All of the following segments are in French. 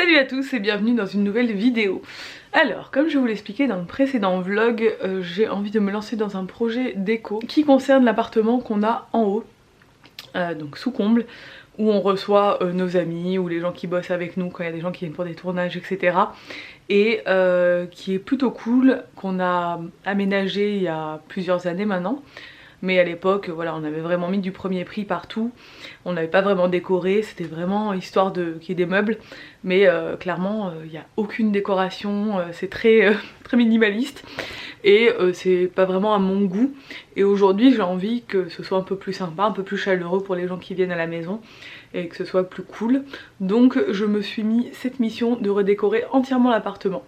Salut à tous et bienvenue dans une nouvelle vidéo. Alors, comme je vous l'expliquais dans le précédent vlog, j'ai envie de me lancer dans un projet déco qui concerne l'appartement qu'on a en haut, donc sous comble, où on reçoit nos amis ou les gens qui bossent avec nous quand il y a des gens qui viennent pour des tournages, etc. Et qui est plutôt cool, qu'on a aménagé il y a plusieurs années maintenant. Mais à l'époque, voilà, on avait vraiment mis du premier prix partout. On n'avait pas vraiment décoré, c'était vraiment histoire qu'il y ait des meubles. Mais clairement, il n'y a aucune décoration, c'est très, très minimaliste. Et c'est pas vraiment à mon goût. Et aujourd'hui, j'ai envie que ce soit un peu plus sympa, un peu plus chaleureux pour les gens qui viennent à la maison. Et que ce soit plus cool. Donc je me suis mis cette mission de redécorer entièrement l'appartement.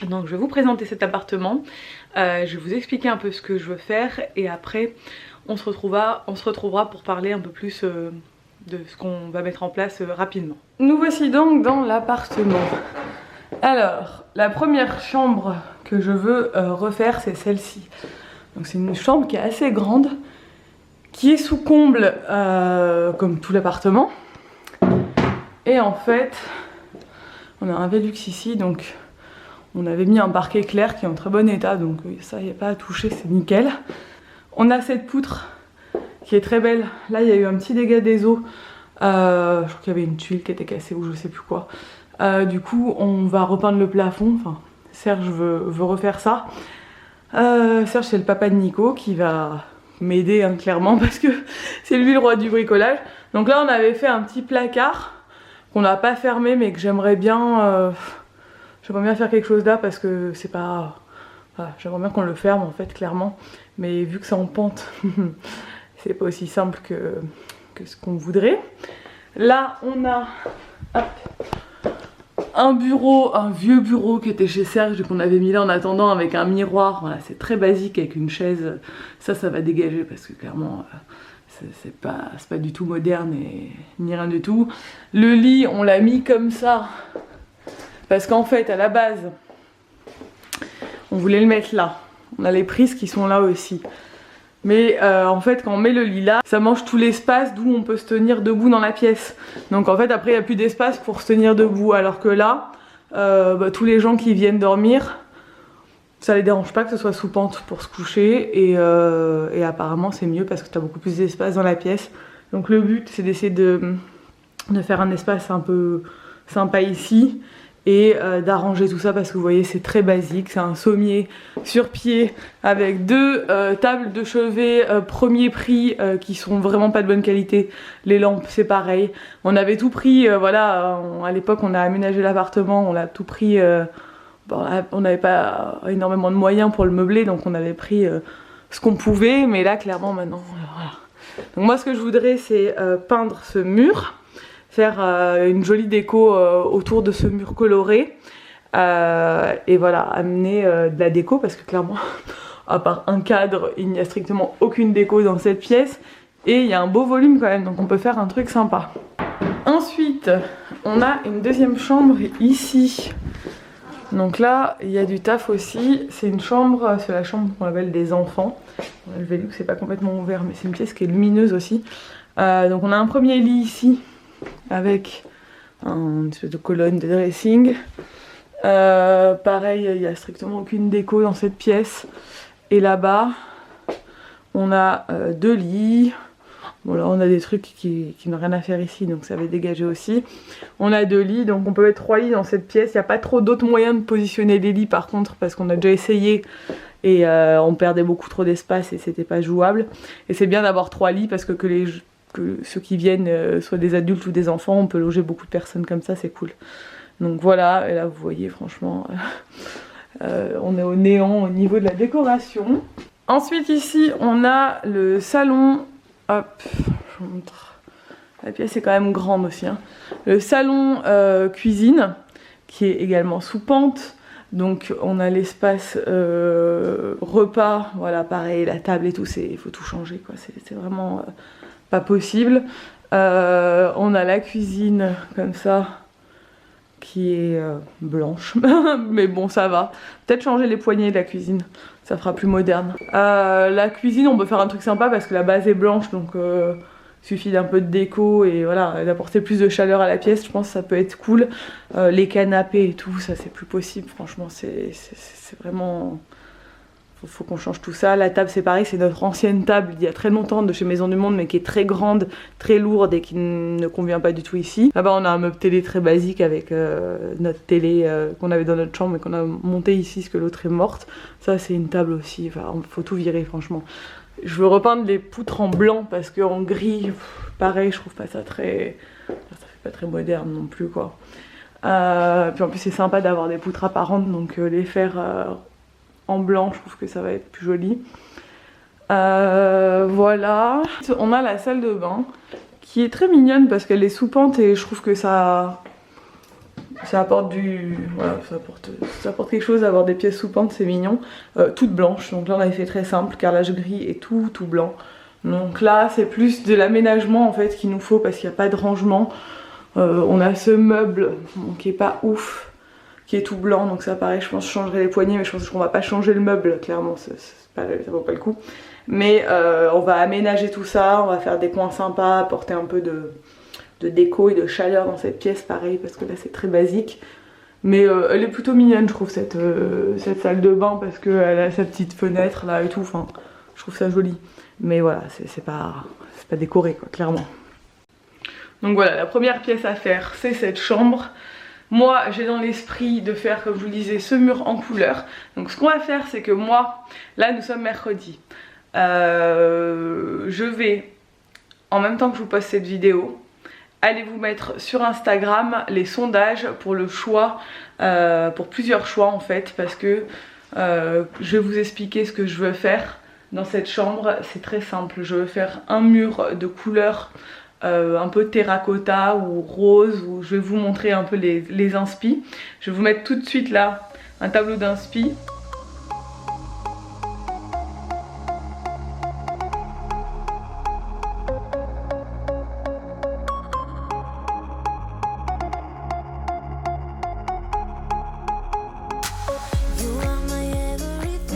Donc je vais vous présenter cet appartement, je vais vous expliquer un peu ce que je veux faire et après on se retrouvera pour parler un peu plus de ce qu'on va mettre en place rapidement. Nous voici donc dans l'appartement. Alors la première chambre que je veux refaire, c'est celle-ci. Donc c'est une chambre qui est assez grande, qui est sous comble comme tout l'appartement. Et en fait on a un Velux ici, donc on avait mis un parquet clair qui est en très bon état, donc ça, il n'y a pas à toucher, c'est nickel. On a cette poutre qui est très belle. Là, il y a eu un petit dégât des eaux. Je crois qu'il y avait une tuile qui était cassée ou je sais plus quoi. Du coup, on va repeindre le plafond. Enfin, Serge veut refaire ça. Serge, c'est le papa de Nico qui va m'aider hein, clairement parce que c'est lui le roi du bricolage. Donc là, on avait fait un petit placard qu'on n'a pas fermé mais que j'aimerais bien... J'aimerais bien faire quelque chose là parce que c'est pas... Voilà, j'aimerais bien qu'on le ferme en fait clairement. Mais vu que c'est en pente, c'est pas aussi simple que ce qu'on voudrait. Là on a un bureau, un vieux bureau qui était chez Serge et qu'on avait mis là en attendant avec un miroir. Voilà, c'est très basique avec une chaise. Ça va dégager parce que clairement... c'est pas du tout moderne et ni rien du tout. Le lit on l'a mis comme ça. Parce qu'en fait, à la base, on voulait le mettre là. On a les prises qui sont là aussi. Mais en fait, quand on met le lit là, ça mange tout l'espace d'où on peut se tenir debout dans la pièce. Donc en fait, après, il n'y a plus d'espace pour se tenir debout. Alors que là, tous les gens qui viennent dormir, ça les dérange pas que ce soit sous pente pour se coucher. Et apparemment, c'est mieux parce que tu as beaucoup plus d'espace dans la pièce. Donc le but, c'est d'essayer de faire un espace un peu sympa ici. Et d'arranger tout ça parce que vous voyez c'est très basique, c'est un sommier sur pied avec deux tables de chevet premier prix qui sont vraiment pas de bonne qualité. Les lampes c'est pareil, on avait tout pris, voilà, à l'époque on a aménagé l'appartement, on a tout pris, bon, on n'avait pas énormément de moyens pour le meubler donc on avait pris ce qu'on pouvait, mais là clairement maintenant, voilà. Donc moi ce que je voudrais c'est peindre ce mur, faire une jolie déco autour de ce mur coloré et voilà, amener de la déco parce que clairement à part un cadre il n'y a strictement aucune déco dans cette pièce et il y a un beau volume quand même donc on peut faire un truc sympa. Ensuite on a une deuxième chambre ici, donc là il y a du taf aussi, c'est une chambre, c'est la chambre qu'on appelle des enfants. Le Velux c'est pas complètement ouvert mais c'est une pièce qui est lumineuse aussi. Donc on a un premier lit ici avec une espèce de colonne de dressing. Pareil, il n'y a strictement aucune déco dans cette pièce. Et là-bas, on a deux lits. Bon là on a des trucs qui n'ont rien à faire ici, donc ça va dégager aussi. On a deux lits, donc on peut mettre 3 lits dans cette pièce. Il n'y a pas trop d'autres moyens de positionner les lits par contre, parce qu'on a déjà essayé. Et on perdait beaucoup trop d'espace et c'était pas jouable. Et c'est bien d'avoir 3 lits parce que ceux qui viennent soient des adultes ou des enfants, on peut loger beaucoup de personnes comme ça, c'est cool. Donc voilà, et là vous voyez franchement, on est au néant au niveau de la décoration. Ensuite ici on a le salon, hop, je vous montre, la pièce est quand même grande aussi, hein. Le salon cuisine, qui est également sous pente. Donc on a l'espace repas, voilà pareil, la table et tout, il faut tout changer quoi, c'est vraiment... pas possible. On a la cuisine comme ça qui est blanche mais bon ça va, peut-être changer les poignées de la cuisine, ça fera plus moderne. La cuisine on peut faire un truc sympa parce que la base est blanche donc suffit d'un peu de déco et voilà, d'apporter plus de chaleur à la pièce, je pense que ça peut être cool. Les canapés et tout, ça c'est plus possible, franchement c'est vraiment... Faut qu'on change tout ça. La table c'est pareil, c'est notre ancienne table il y a très longtemps de chez Maison du Monde, mais qui est très grande, très lourde et qui ne convient pas du tout ici. Là-bas on a un meuble télé très basique avec notre télé qu'on avait dans notre chambre et qu'on a monté ici parce que l'autre est morte. Ça c'est une table aussi, enfin, faut tout virer franchement. Je veux repeindre les poutres en blanc parce qu'en gris, pareil, je trouve pas ça très... Ça fait pas très moderne non plus quoi. Puis en plus c'est sympa d'avoir des poutres apparentes, donc les faire en blanc, je trouve que ça va être plus joli. Voilà. On a la salle de bain qui est très mignonne parce qu'elle est sous pente et je trouve que ça apporte du... Voilà, ça apporte quelque chose d'avoir des pièces sous pente, c'est mignon. Toute blanche, donc là on avait fait très simple, carrelage gris et tout blanc. Donc là c'est plus de l'aménagement en fait qu'il nous faut parce qu'il n'y a pas de rangement. On a ce meuble bon, qui est pas ouf, qui est tout blanc, donc ça pareil, je pense que je changerai les poignées, mais je pense qu'on va pas changer le meuble, clairement, ça vaut pas le coup. Mais on va aménager tout ça, on va faire des coins sympas, apporter un peu de déco et de chaleur dans cette pièce, pareil, parce que là c'est très basique. Mais elle est plutôt mignonne, je trouve, cette salle de bain, parce qu'elle a sa petite fenêtre là et tout, enfin, je trouve ça joli. Mais voilà, c'est pas décoré, quoi, clairement. Donc voilà, la première pièce à faire, c'est cette chambre. Moi j'ai dans l'esprit de faire, comme je vous le disais, ce mur en couleur. Donc ce qu'on va faire c'est que moi, là nous sommes mercredi, je vais, en même temps que je vous poste cette vidéo, aller vous mettre sur Instagram les sondages pour le choix, pour plusieurs choix en fait, parce que je vais vous expliquer ce que je veux faire dans cette chambre. C'est très simple, je veux faire un mur de couleur un peu terracotta ou rose, où je vais vous montrer un peu les inspi. Je vais vous mettre tout de suite là un tableau d'inspi.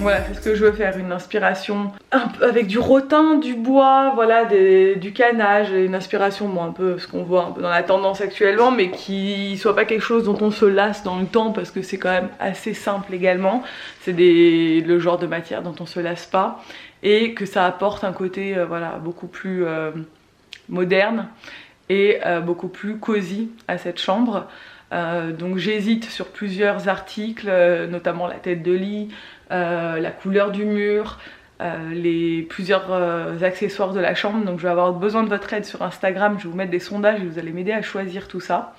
Voilà, c'est ce que je veux faire, une inspiration un peu avec du rotin, du bois, voilà, du canage, une inspiration, bon, un peu ce qu'on voit un peu dans la tendance actuellement, mais qui soit pas quelque chose dont on se lasse dans le temps, parce que c'est quand même assez simple également. C'est le genre de matière dont on se lasse pas, et que ça apporte un côté voilà, beaucoup plus moderne et beaucoup plus cosy à cette chambre. Donc j'hésite sur plusieurs articles, notamment la tête de lit, la couleur du mur, plusieurs accessoires de la chambre. Donc je vais avoir besoin de votre aide sur Instagram, je vais vous mettre des sondages et vous allez m'aider à choisir tout ça.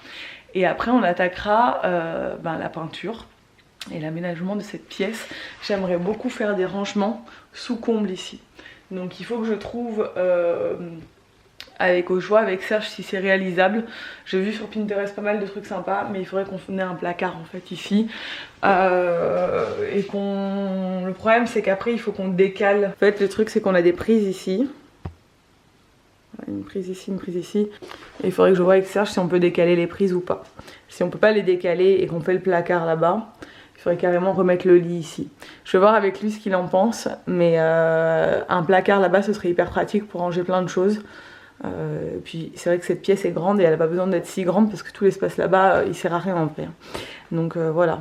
Et après on attaquera la peinture et l'aménagement de cette pièce. J'aimerais beaucoup faire des rangements sous comble ici. Donc il faut que je trouve... au choix avec Serge si c'est réalisable. J'ai vu sur Pinterest pas mal de trucs sympas, mais il faudrait qu'on ait un placard en fait ici. Et le problème c'est qu'après il faut qu'on décale. En fait le truc c'est qu'on a des prises ici. Une prise ici, une prise ici. Et il faudrait que je vois avec Serge si on peut décaler les prises ou pas. Si on peut pas les décaler et qu'on fait le placard là-bas, il faudrait carrément remettre le lit ici. Je vais voir avec lui ce qu'il en pense, mais un placard là-bas ce serait hyper pratique pour ranger plein de choses. Puis c'est vrai que cette pièce est grande et elle n'a pas besoin d'être si grande parce que tout l'espace là-bas il sert à rien en vrai. Donc voilà.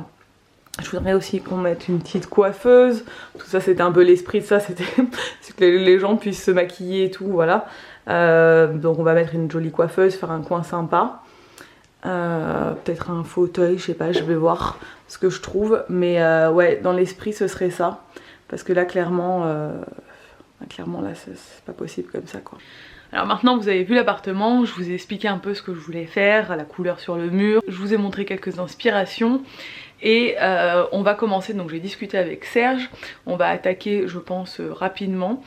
Je voudrais aussi qu'on mette une petite coiffeuse. Tout ça c'était un peu l'esprit de ça, c'était que les gens puissent se maquiller et tout, voilà. Donc on va mettre une jolie coiffeuse, faire un coin sympa. Peut-être un fauteuil, je sais pas, je vais voir ce que je trouve. Mais ouais, dans l'esprit ce serait ça. Parce que là clairement là c'est pas possible comme ça quoi. Alors maintenant vous avez vu l'appartement, je vous ai expliqué un peu ce que je voulais faire, la couleur sur le mur, je vous ai montré quelques inspirations et on va commencer, donc j'ai discuté avec Serge, on va attaquer je pense rapidement.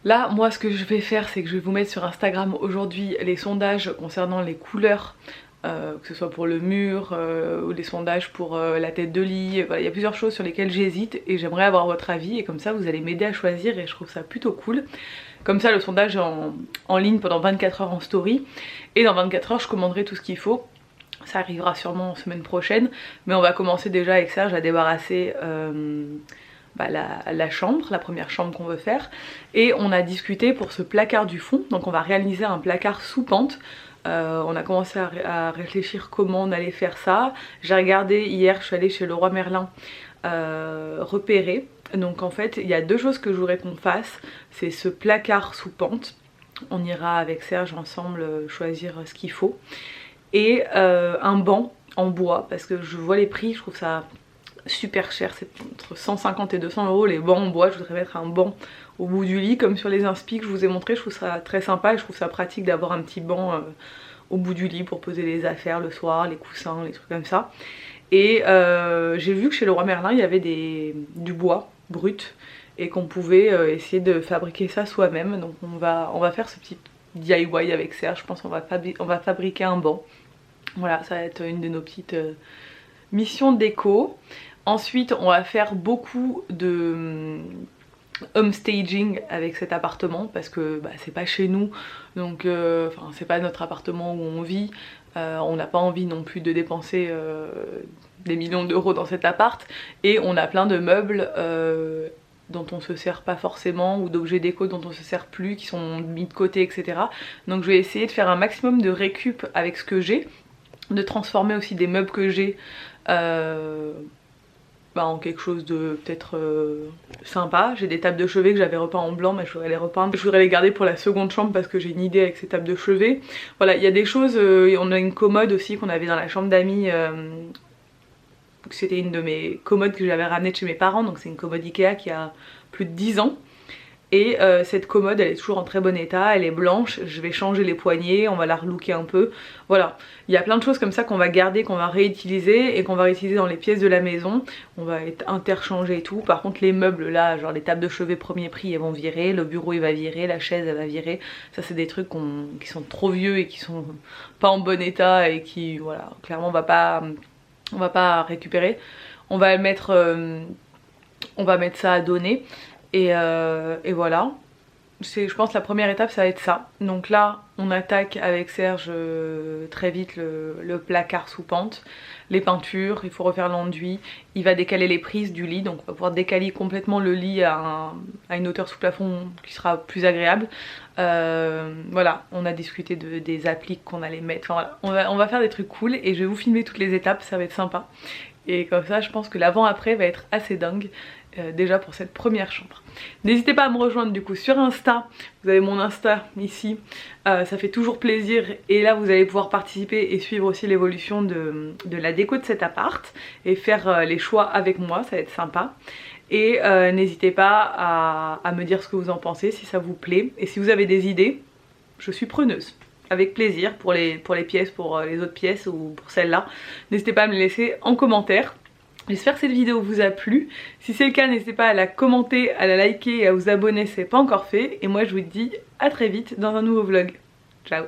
Là moi ce que je vais faire c'est que je vais vous mettre sur Instagram aujourd'hui les sondages concernant les couleurs, que ce soit pour le mur ou les sondages pour la tête de lit, voilà, il y a plusieurs choses sur lesquelles j'hésite et j'aimerais avoir votre avis et comme ça vous allez m'aider à choisir et je trouve ça plutôt cool. Comme ça le sondage est en ligne pendant 24 heures en story et dans 24 heures je commanderai tout ce qu'il faut. Ça arrivera sûrement semaine prochaine mais on va commencer déjà avec Serge à débarrasser la chambre, la première chambre qu'on veut faire. Et on a discuté pour ce placard du fond, donc on va réaliser un placard sous pente. On a commencé à réfléchir comment on allait faire ça. J'ai regardé hier, je suis allée chez Leroy Merlin repérer. Donc en fait il y a deux choses que je voudrais qu'on fasse. C'est ce placard sous pente. On ira avec Serge ensemble choisir ce qu'il faut. Et un banc en bois, parce que je vois les prix, je trouve ça super cher, c'est entre 150 et 200 € les bancs en bois. Je voudrais mettre un banc au bout du lit comme sur les inspi que je vous ai montré. Je trouve ça très sympa et je trouve ça pratique d'avoir un petit banc au bout du lit pour poser les affaires le soir, les coussins, les trucs comme ça. Et j'ai vu que chez Leroy Merlin il y avait du bois brut et qu'on pouvait essayer de fabriquer ça soi-même. Donc on va faire ce petit DIY avec Serge. Je pense qu'on va fabriquer un banc. Voilà, ça va être une de nos petites missions déco. Ensuite on va faire beaucoup de home staging avec cet appartement parce que c'est pas chez nous, donc c'est pas notre appartement où on vit. On n'a pas envie non plus de dépenser des millions d'euros dans cet appart, et on a plein de meubles dont on se sert pas forcément, ou d'objets déco dont on se sert plus, qui sont mis de côté, etc. Donc je vais essayer de faire un maximum de récup avec ce que j'ai, de transformer aussi des meubles que j'ai en quelque chose de peut-être sympa. J'ai des tables de chevet que j'avais repeints en blanc, mais je voudrais les repeindre. Je voudrais les garder pour la seconde chambre parce que j'ai une idée avec ces tables de chevet. Voilà, il y a des choses, on a une commode aussi qu'on avait dans la chambre d'amis. C'était une de mes commodes que j'avais ramenée de chez mes parents, donc c'est une commode Ikea qui a plus de 10 ans. Et cette commode elle est toujours en très bon état, elle est blanche, je vais changer les poignées, on va la relooker un peu. Voilà, il y a plein de choses comme ça qu'on va garder, qu'on va réutiliser et qu'on va réutiliser dans les pièces de la maison. On va être interchangé et tout. Par contre les meubles là, genre les tables de chevet premier prix, elles vont virer, le bureau il va virer, la chaise elle va virer. Ça c'est des trucs qui sont trop vieux et qui sont pas en bon état et qui, voilà, clairement on va pas récupérer. On va mettre ça à donner. Et voilà, je pense que la première étape ça va être ça. Donc là on attaque avec Serge très vite le placard sous pente, les peintures, il faut refaire l'enduit, il va décaler les prises du lit, donc on va pouvoir décaler complètement le lit à une hauteur sous plafond qui sera plus agréable. Voilà, on a discuté des appliques qu'on allait mettre, enfin voilà, on va faire des trucs cool et je vais vous filmer toutes les étapes, ça va être sympa. Et comme ça je pense que l'avant-après va être assez dingue. Déjà pour cette première chambre. N'hésitez pas à me rejoindre du coup sur Insta, vous avez mon Insta ici, ça fait toujours plaisir, et là vous allez pouvoir participer et suivre aussi l'évolution de la déco de cet appart et faire les choix avec moi, ça va être sympa. Et n'hésitez pas à me dire ce que vous en pensez, si ça vous plaît, et si vous avez des idées, je suis preneuse. Avec plaisir pour les pièces, pour les autres pièces ou pour celle-là. N'hésitez pas à me les laisser en commentaire. J'espère que cette vidéo vous a plu. Si c'est le cas, n'hésitez pas à la commenter, à la liker et à vous abonner si ce n'est pas encore fait. Et moi je vous dis à très vite dans un nouveau vlog. Ciao!